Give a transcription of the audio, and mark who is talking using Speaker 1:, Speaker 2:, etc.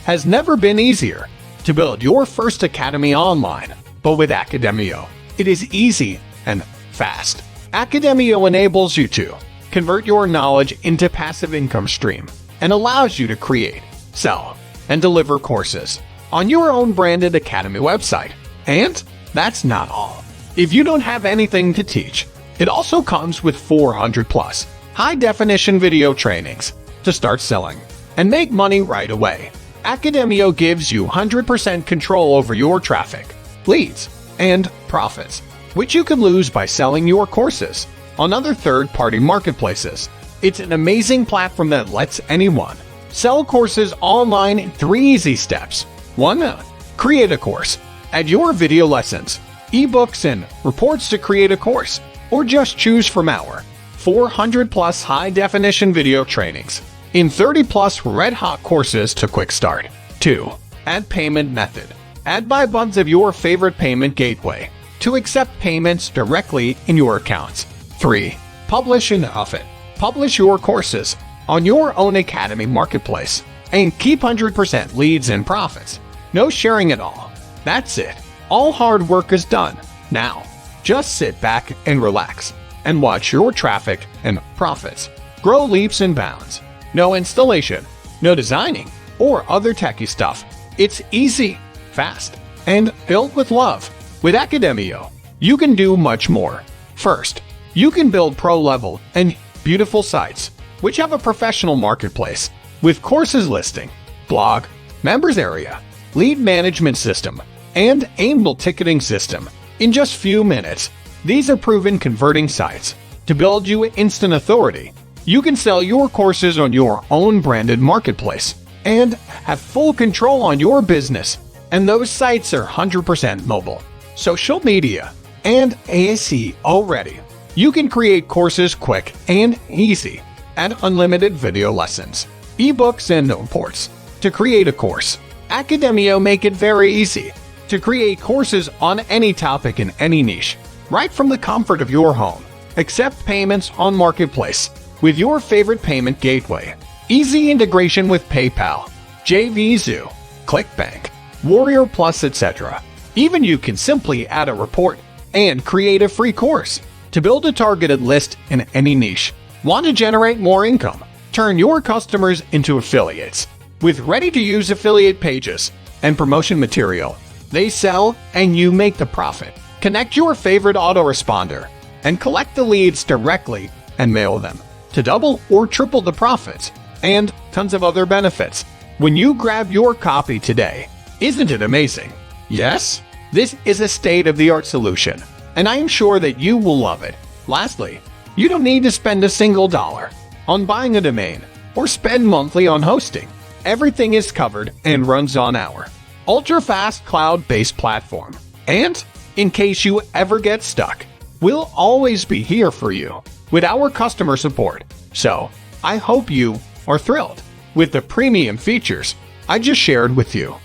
Speaker 1: has never been easier to build your first academy online, but with Academiyo, it is easy and fast. Academiyo enables you to convert your knowledge into passive income stream and allows you to create, sell, and deliver courses on your own branded academy website. And that's not all. If you don't have anything to teach, it also comes with 400 plus high-definition video trainings to start selling and make money right away. Academiyo gives you 100% control over your traffic, leads, and profits, which you can lose by selling your courses on other third-party marketplaces. It's an amazing platform that lets anyone sell courses online in 3 easy steps. 1. Create a course. Add your video lessons, ebooks, and reports to create a course, or just choose from our 400 plus high-definition video trainings in 30 plus red-hot courses to quick start. 2. Add payment method. Add buy buttons of your favorite payment gateway to accept payments directly in your accounts. 3. Publish and often publish your courses on your own academy marketplace and keep 100% leads and profits. No sharing at all. That's it. All hard work is done. Now, just sit back and relax and watch your traffic and profits grow leaps and bounds. No installation, no designing, or other techie stuff. It's easy, fast, and built with love. With Academiyo, you can do much more. First, you can build pro-level and beautiful sites, which have a professional marketplace with courses listing, blog, members area, lead management system, and email ticketing system. In just few minutes, these are proven converting sites to build you instant authority. You can sell your courses on your own branded marketplace and have full control on your business. And those sites are 100% mobile, social media, and AAC already. You can create courses quick and easy, and unlimited video lessons, ebooks, and reports. To create a course, Academiyo make it very easy to create courses on any topic in any niche, right from the comfort of your home. Accept payments on marketplace with your favorite payment gateway. Easy integration with PayPal, JVZoo, ClickBank, Warrior Plus, etc. Even you can simply add a report and create a free course to build a targeted list in any niche. Want to generate more income? Turn your customers into affiliates with ready-to-use affiliate pages and promotion material. They sell and you make the profit. Connect your favorite autoresponder and collect the leads directly and mail them to double or triple the profits, and tons of other benefits when you grab your copy today. Isn't it amazing? Yes, this is a state-of-the-art solution, and I am sure that you will love it. Lastly, you don't need to spend a single dollar on buying a domain or spend monthly on hosting. Everything is covered and runs on our ultra-fast cloud-based platform. And in case you ever get stuck, we'll always be here for you with our customer support. So, I hope you are thrilled with the premium features I just shared with you.